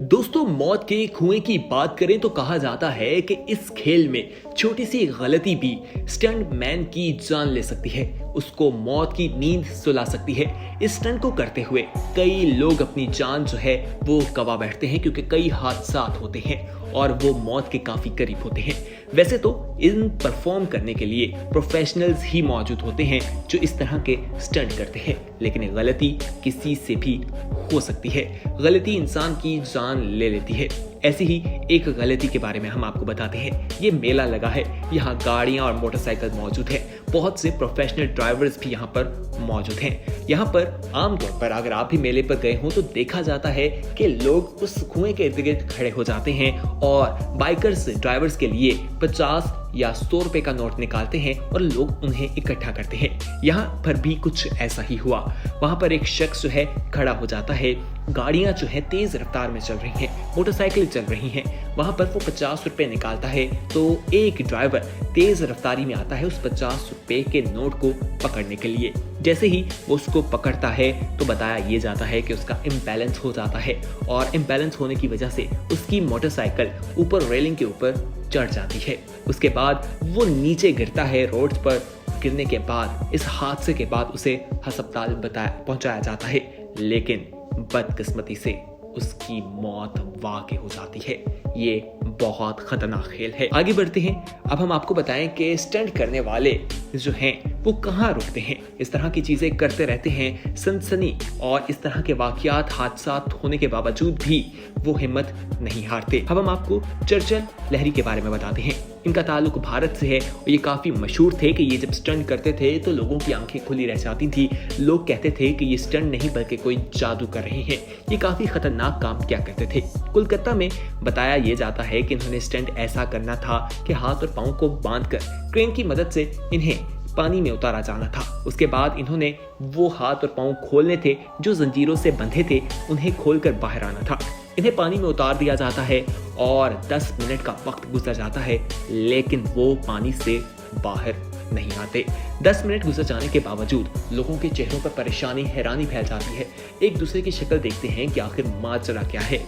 दोस्तों, मौत के कुएं की बात करें तो कहा जाता है कि इस खेल में छोटी सी गलती भी स्टंट मैन की जान ले सकती है, उसको मौत की नींद सुला सकती है। इस स्टंट को करते हुए कई लोग अपनी जान जो है वो गवा बैठते हैं, क्योंकि कई हादसा होते हैं और वो मौत के काफी करीब होते हैं। वैसे तो इन परफॉर्म करने के लिए प्रोफेशनल्स ही मौजूद होते हैं जो इस तरह के स्टंट करते हैं, लेकिन गलती किसी से भी हो सकती है। गलती इंसान की जान ले लेती है। ऐसी ही एक गलती के बारे में हम आपको बताते हैं। ये मेला लगा है, यहाँ गाड़ियां और मोटरसाइकिल मौजूद है, बहुत से प्रोफेशनल ड्राइवर्स भी यहाँ पर मौजूद हैं। यहाँ पर आमतौर पर अगर आप भी मेले पर गए हो तो देखा जाता है कि लोग उस कुएं के इर्द गिर्द खड़े हो जाते हैं और बाइकर्स ड्राइवर्स के लिए 50 या 100 रुपए का नोट निकालते हैं और लोग उन्हें इकट्ठा करते हैं। यहाँ पर भी कुछ ऐसा ही हुआ। वहां पर एक शख्स जो है खड़ा हो जाता है, गाड़ियां जो है तेज रफ्तार में चल रही हैं, मोटरसाइकिल चल रही हैं। वहां पर वो 50 रुपए निकालता है तो एक ड्राइवर तेज रफ्तारी में आता है उस 50 रुपए के नोट को पकड़ने के लिए। जैसे ही वो उसको पकड़ता है तो बताया ये जाता है कि उसका इम्बैलेंस हो जाता है और इम्बैलेंस होने की वजह से उसकी मोटरसाइकिल ऊपर रेलिंग के ऊपर चढ़ जाती है। उसके बाद वो नीचे गिरता है। रोड पर गिरने के बाद इस हादसे के बाद उसे अस्पताल पहुंचाया जाता है, लेकिन बदकिस्मती से उसकी मौत वाक़ई हो जाती है। ये बहुत खतरनाक खेल है। आगे बढ़ते हैं। अब हम आपको बताएं कि स्टंट करने वाले जो हैं वो कहाँ रुकते हैं। इस तरह की चीजें करते रहते हैं, सनसनी और इस तरह के वाकयात हादसात होने के बावजूद भी वो हिम्मत नहीं हारते। अब हम आपको चर्चल लहरी के बारे में बताते हैं। इनका ताल्लुक भारत से है और ये काफी मशहूर थे कि ये जब स्टंट करते थे तो लोगों की आंखें खुली रह जाती थी। लोग कहते थे कि ये स्टंट नहीं बल्कि कोई जादू कर रहे हैं। ये काफी खतरनाक काम किया करते थे। कोलकाता में बताया ये जाता है कि इन्होंने स्टंट ऐसा करना था कि हाथ और पांव को बांधकर क्रेन की मदद से इन्हें पानी में उतारा जाना था। उसके बाद इन्होंने वो हाथ और पांव खोलने थे जो जंजीरों से बंधे थे, उन्हें खोलकर बाहर आना था। इन्हें पानी में उतार दिया जाता है और 10 मिनट का वक्त गुजर जाता है, लेकिन वो पानी से बाहर नहीं आते। 10 मिनट गुजर जाने के बावजूद लोगों के चेहरों पर परेशानी, हैरानी फैल जाती है। एक दूसरे की शक्ल देखते हैं कि आखिर माजरा क्या है।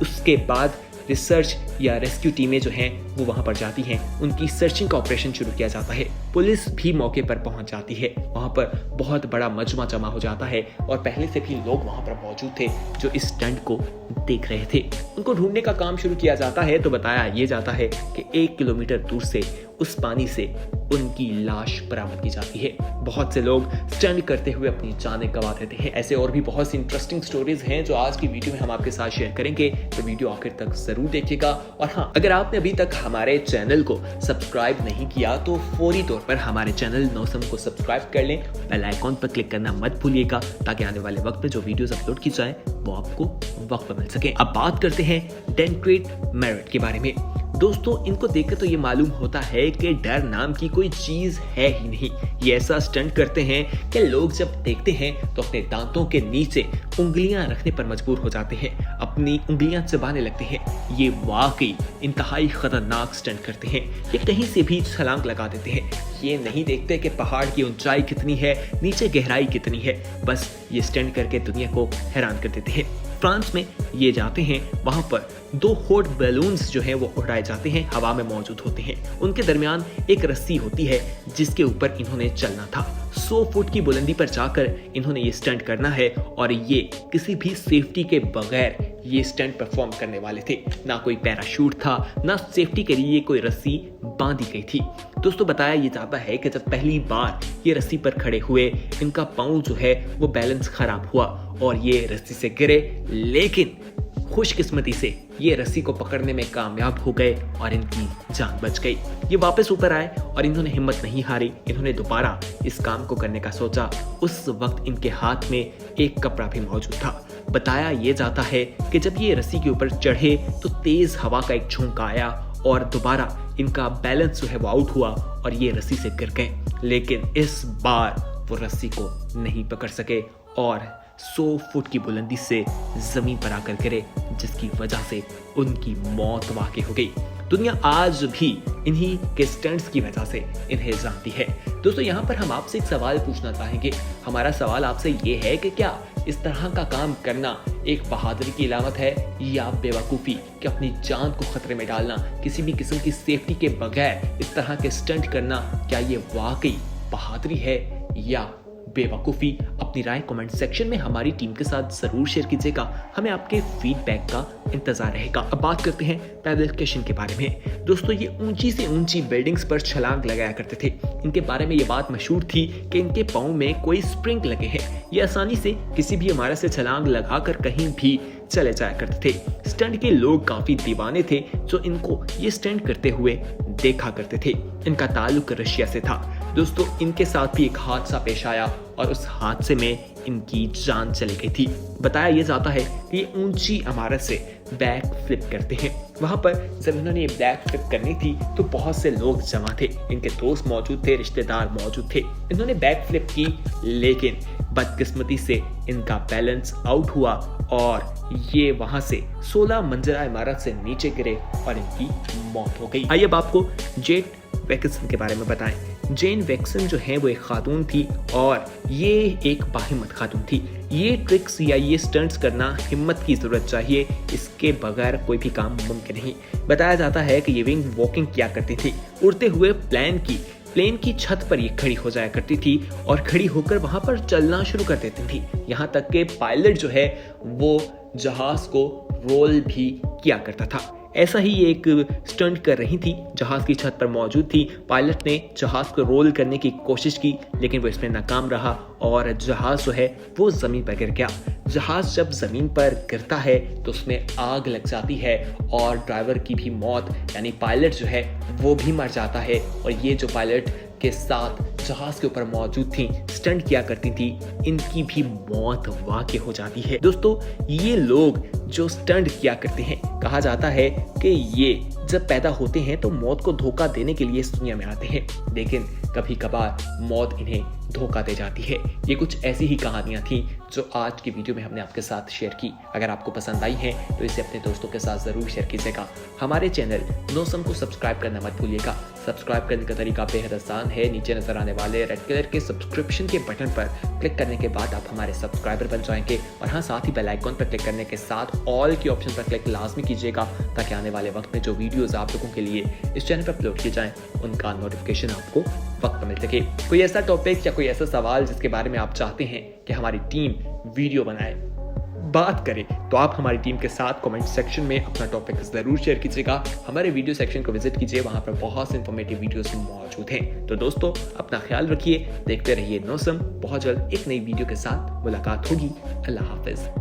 उसके बाद रिसर्च या रेस्क्यू टीमें जो हैं वो वहां पर जाती हैं, उनकी सर्चिंग का ऑपरेशन शुरू किया जाता है। पुलिस भी मौके पर पहुंच जाती है। वहां पर बहुत बड़ा मजमा जमा हो जाता है और पहले से भी लोग वहां पर मौजूद थे जो इस स्टंट को देख रहे थे। उनको ढूंढने का काम शुरू किया जाता है तो बताया ये जाता है कि 1 किलोमीटर दूर से उस पानी से उनकी लाश बरामद की जाती है। बहुत से लोग स्टंट करते हुए अपनी जानें गंवा देते हैं। ऐसे और भी बहुत सी इंटरेस्टिंग स्टोरीज हैं जो आज की वीडियो में हम आपके साथ शेयर करेंगे, तो वीडियो आखिर तक जरूर देखिएगा। और हाँ, अगर आपने अभी तक हमारे चैनल को सब्सक्राइब नहीं किया तो फौरी तौर पर हमारे चैनल नौसम को सब्सक्राइब कर लें। बेल आइकॉन पर क्लिक करना मत भूलिएगा ताकि आने वाले वक्त में जो वीडियोस अपलोड की जाए वो आपको वक्त पर मिल सके। अब बात करते हैं डेनक्रेट मैरेट के बारे में। दोस्तों, इनको देखकर तो ये मालूम होता है कि डर नाम की कोई चीज है ही नहीं। ये ऐसा स्टंट करते हैं कि लोग जब देखते हैं तो अपने दांतों के नीचे उंगलियां रखने पर मजबूर हो जाते हैं, अपनी उंगलियां चबाने लगते हैं। ये वाकई इंतहाई खतरनाक स्टंट करते हैं। ये कहीं से भी छलांग लगा देते हैं। ये नहीं देखते कि पहाड़ की ऊंचाई कितनी है, नीचे गहराई कितनी है, बस ये स्टंट करके दुनिया को हैरान कर देते हैं। फ्रांस में ये जाते हैं, वहां पर 2 हॉट बैलून्स जो हैं वो उड़ाए जाते हैं, हवा में मौजूद होते हैं। उनके दरमियान एक रस्सी होती है जिसके ऊपर इन्होंने चलना था। 100 फुट की बुलंदी पर जाकर इन्होंने ये स्टंट करना है और ये किसी भी सेफ्टी के बगैर ये स्टंट परफॉर्म करने वाले थे। ना कोई पैराशूट था, ना सेफ्टी के लिए कोई रस्सी बांधी गई थी। दोस्तों, बताया ये जाता है कि जब पहली बार ये रस्सी पर खड़े हुए, इनका पांव जो है वो बैलेंस खराब हुआ और ये रस्सी से गिरे, लेकिन खुशकिस्मती से ये रस्सी को पकड़ने में कामयाब हो गए और इनकी जान बच गई। ये वापस ऊपर आए और इन्होंने हिम्मत नहीं हारी। इन्होंने दोबारा इस काम को करने का सोचा। उस वक्त इनके हाथ में एक कपड़ा भी मौजूद था। बताया ये जाता है कि जब ये रस्सी के ऊपर चढ़े तो तेज हवा का एक झोंका आया और दोबारा इनका बैलेंस जो है वो आउट हुआ और ये रस्सी से गिर गए, लेकिन इस बार वो रस्सी को नहीं पकड़ सके और 100 फुट की बुलंदी से जमीन पर आकर गिरे, जिसकी वजह से उनकी मौत वाकई हो गई। दुनिया आज भी इन्हीं के स्टंट्स की वजह से इन्हें जानती है। दोस्तों यहाँ पर हम आपसे एक सवाल पूछना चाहेंगे। हमारा सवाल आपसे ये है कि क्या इस तरह का काम करना एक बहादुरी की अलामत है या बेवकूफ़ी, कि अपनी जान को खतरे में डालना, किसी भी किस्म की सेफ्टी के बगैर इस तरह के स्टंट करना, क्या ये वाकई बहादुरी है या बेवकूफ़ी? अपनी राय कमेंट सेक्शन में हमारी टीम के साथ ज़रूर शेयर कीजिएगा। हमें आपके फीडबैक का इंतज़ार रहेगा। अब बात करते हैं पैदल के बारे में। दोस्तों ये ऊंची से ऊंची बिल्डिंग्स पर छलांग लगाया करते थे। इनके बारे में ये बात मशहूर थी कि इनके पाँव में कोई स्प्रिंग लगे हैं। ये आसानी से किसी भी इमारत से छलांग लगाकर कहीं भी चले जाया करते थे। स्टंट के लोग काफ़ी दीवाने थे जो इनको ये स्टंट करते हुए देखा करते थे। इनका ताल्लुक रशिया से था। दोस्तों इनके साथ भी एक हादसा पेश आया और उस हादसे में इनकी जान चली गई थी। बताया यह जाता है कि ये ऊंची इमारत से बैक फ्लिप करते हैं। वहां पर जब इन्होंने ये बैक फ्लिप करनी थी तो बहुत से लोग जमा थे। इनके दोस्त मौजूद थे, रिश्तेदार मौजूद थे। इन्होंने बैक फ्लिप की, लेकिन बदकिस्मती से इनका बैलेंस आउट हुआ और ये वहां से 16 मंजिला इमारत से नीचे गिरे और इनकी मौत हो गई। आइए अब आपको जेन वैक्सन के बारे में बताएं। जेन वैक्सन जो है वो एक खातून थी और ये एक बाहिम्मत खातून थी। ये ट्रिक्स या ये स्टंट्स करना हिम्मत की ज़रूरत चाहिए, इसके बगैर कोई भी काम मुमकिन नहीं। बताया जाता है कि ये विंग वॉकिंग किया करती थी। उड़ते हुए प्लेन की छत पर ये खड़ी हो जाया करती थी और खड़ी होकर वहां पर चलना शुरू कर देती थी। यहाँ तक कि पायलट जो है वो जहाज को रोल भी किया करता था। ऐसा ही एक स्टंट कर रही थी, जहाज की छत पर मौजूद थी। पायलट ने जहाज को रोल करने की कोशिश की, लेकिन वो इसमें नाकाम रहा और जहाज जो है वो ज़मीन पर गिर गया। जहाज जब ज़मीन पर गिरता है तो उसमें आग लग जाती है और ड्राइवर की भी मौत, यानी पायलट जो है वो भी मर जाता है। और ये जो पायलट के साथ जहाज के ऊपर मौजूद थी, स्टंट किया करती थी, इनकी भी मौत वाक़ई हो जाती है। दोस्तों ये लोग जो स्टंट किया करते हैं, कहा जाता है कि ये जब पैदा होते हैं तो मौत को धोखा देने के लिए इस दुनिया में आते हैं, लेकिन कभी कभार मौत इन्हें धोखा दे जाती है। ये कुछ ऐसी ही कहानियां थी जो आज की वीडियो में हमने आपके साथ शेयर की। अगर आपको पसंद आई है तो इसे अपने दोस्तों के साथ ज़रूर शेयर कीजिएगा। हमारे चैनल नोसम को सब्सक्राइब करना मत भूलिएगा। सब्सक्राइब करने का तरीका बेहद आसान है। नीचे नजर आने वाले रेड कलर के सब्सक्रिप्शन के बटन पर क्लिक करने के बाद आप हमारे सब्सक्राइबर बन जाएंगे। और हाँ, साथ ही बेल आइकॉन पर क्लिक करने के साथ ऑल के ऑप्शन पर क्लिक लाजमी कीजिएगा, ताकि आने वाले वक्त में जो वीडियोस आप लोगों के लिए इस चैनल पर अपलोड किए जाएं उनका नोटिफिकेशन आपको वक्त पर मिल सके। कोई ऐसा टॉपिक या कोई ऐसा सवाल जिसके बारे में आप चाहते हैं कि हमारी टीम वीडियो बनाए, बात करें, तो आप हमारी टीम के साथ कमेंट सेक्शन में अपना टॉपिक ज़रूर शेयर कीजिएगा। हमारे वीडियो सेक्शन को विजिट कीजिए, वहां पर बहुत से इंफॉर्मेटिव वीडियोस मौजूद हैं। तो दोस्तों अपना ख्याल रखिए, देखते रहिए नोसम। बहुत जल्द एक नई वीडियो के साथ मुलाकात होगी। अल्लाह हाफिज।